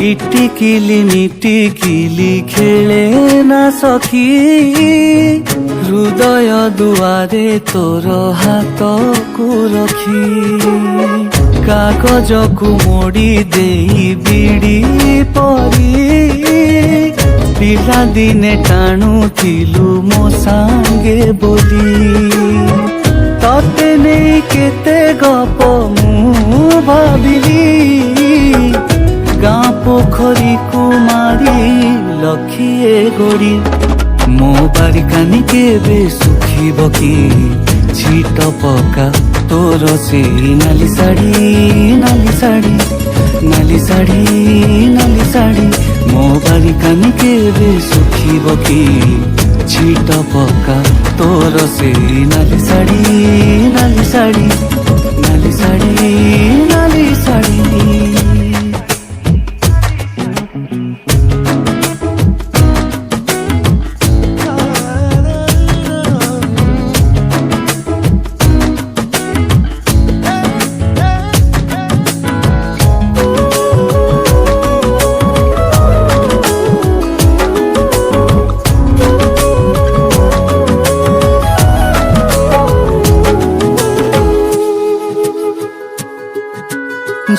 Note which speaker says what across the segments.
Speaker 1: ইটিকিলি মিটিকিলি খেলে না সখী, হৃদয় দুয়ারে তোর হাতକୁ রখি। কাগজକୁ মোড়ি দেই বিড়ি পরি, পিলাদিনে টাণুଥିଲୁ ମୋ ସାଙ୍ଗେ ବୋଲି। ତତେ ନେଇ କେତେ ଗପ ମୁଁ ଭାବିଲି, ଗାଁ ପୋଖରୀକୁ ମାରି ଲକ୍ଷିଏ ଗୋଡ଼ି। ମୋ ବାରିକାନି କେବେ ଶୁଖିବ କି, ଛିଟ ପକା ତୋର ସେଇ ନାଲି ଶାଢ଼ୀ, ନାଲି ଶାଢ଼ୀ, ନାଲି ଶାଢ଼ୀ, ନାଲି ଶାଢ଼ୀ। ମୋ ବାରିକାନି କେବେ ଶୁଖିବ କି, ଛିଟ ପକା ତୋର ସେଇ ନାଲି ଶାଢ଼ୀ, ନାଲି ଶାଢ଼ୀ, ନାଲି ଶାଢ଼ୀ, ନାଲି ଶାଢ଼ୀ।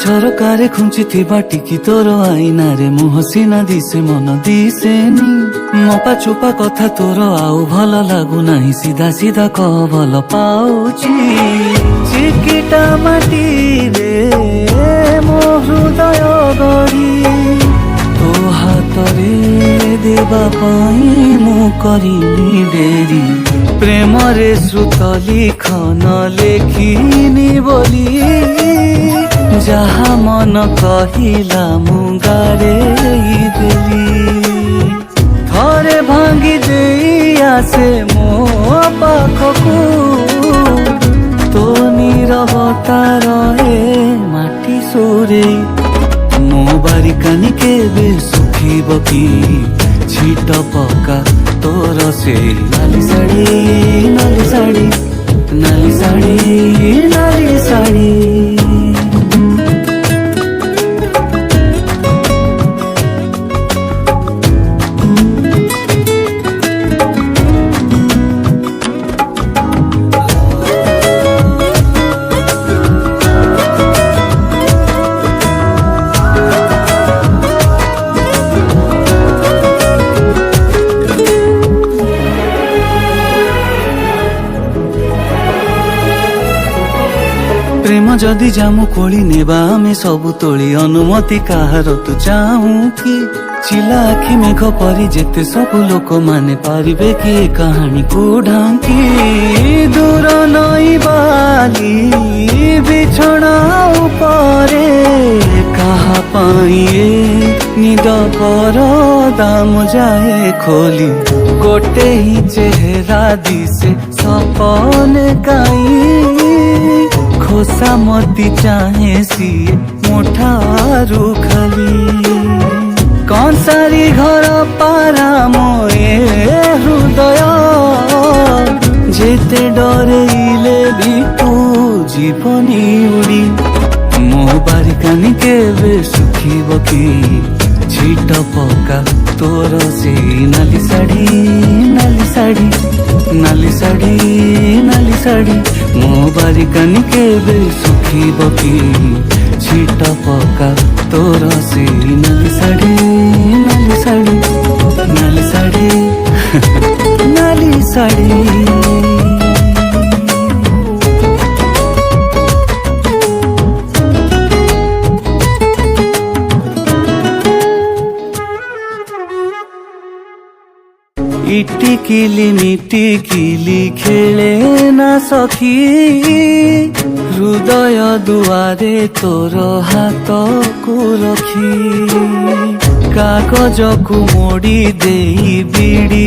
Speaker 1: ঝরকারে খুঁচিথিবা টিকি তোর আইনারে মুহ সিনা দিশে মন দিশেনি। মপা চোপা কথা তোর আউ ভাল লাগু নাই, সিধা সিধা কহ ভাল পাউছি। চিকিটা মাটিরে ମୋ ହୃଦୟ ଗଢ଼ି, ତୋ ହାତରେ ଦେବା ପାଇଁ ମୁଁ କରିନି ଡେରି। ପ୍ରେମରେ ଶ୍ରୁତ ଲିଖନ ଲେଖିନି ବୋଲି, ଯାହା ମନ କହିଲା ମୁଁ ଗାରେଇ ଦେଲି। ଥରେ ଭାଙ୍ଗି ଦେଇ ଆସେ ମୋ ପାଖକୁ, ତୋ ନୀରବତା ରହେ ମାଟି ସୁରେ। ମୋ ବାରିକାନି କେବେ ଶୁଖିବ କି, ଛିଟ ପକା ତୋର ସେଇ ନାଲି ଶାଢ଼ୀ, ନାଲି ଶାଢ଼ୀ, ନାଲି ଶାଢ଼ୀ, ନାଲି ଶାଢ଼ୀ। ପ୍ରେମ ଯଦି ଜାମୁ କୋଳି ନେବା ଆମେ ସବୁ ତୋଳି, ଅନୁମତି କାହାର ତୁ ଚାହୁଁ କି? ଚିଲା ଆଖି ମେଘ ପରି ଯେତେ ସବୁ ଲୋକମାନେ ପାରିବେ କି ଏ କାହାଣୀକୁ ଢାଙ୍କି? ଦୂର ନଈ ବାଲି ବିଛଣା ଉପରେ କାହା ପାଇଁ ଏ ନିଦ ପରଦା ମୁଁ ଯାଏ ଖୋଲି। ଗୋଟେ ହିଁ ଚେହେରା ଦିଶେ ସପନେ କାଇଁ, ଖୋସାମତି ଚାହେଁ ସିଏ ମୋ ଠାରୁ ଖାଲି। କଂସାରୀ ଘର ପାରା ମୋ ଏ ହୃଦୟ, ଯେତେ ଡରେଇଲେ ବି ତୁ ଯିବନି ଉଡ଼ି। ମୋ ବାରିକାନି କେବେ ଶୁଖିବ କି, ଛିଟ ପକା ତୋର ସେଇ ନାଲି ଶାଢ଼ୀ, ନାଲି ଶାଢ଼ୀ, ନାଲି ଶାଢ଼ୀ, ନାଲି ଶାଢ଼ୀ। ମୋ ବାରିକାନି କେବେ ଶୁଖିବ କି, ଛିଟ ପକା ତୋର ସେଇ ନାଲି ଶାଢ଼ୀ, ନାଲି ଶାଢ଼ୀ, ନାଲି ଶାଢ଼ୀ, ନାଲି ଶାଢ଼ୀ। ইটিকিলি মিটিকিলি খেলে না সখী, হৃদয় দুয়ারে তোর হাতକୁ ରଖି। କାଗଜକୁ ମୋଡ଼ି ଦେଇ ବିଡ଼ି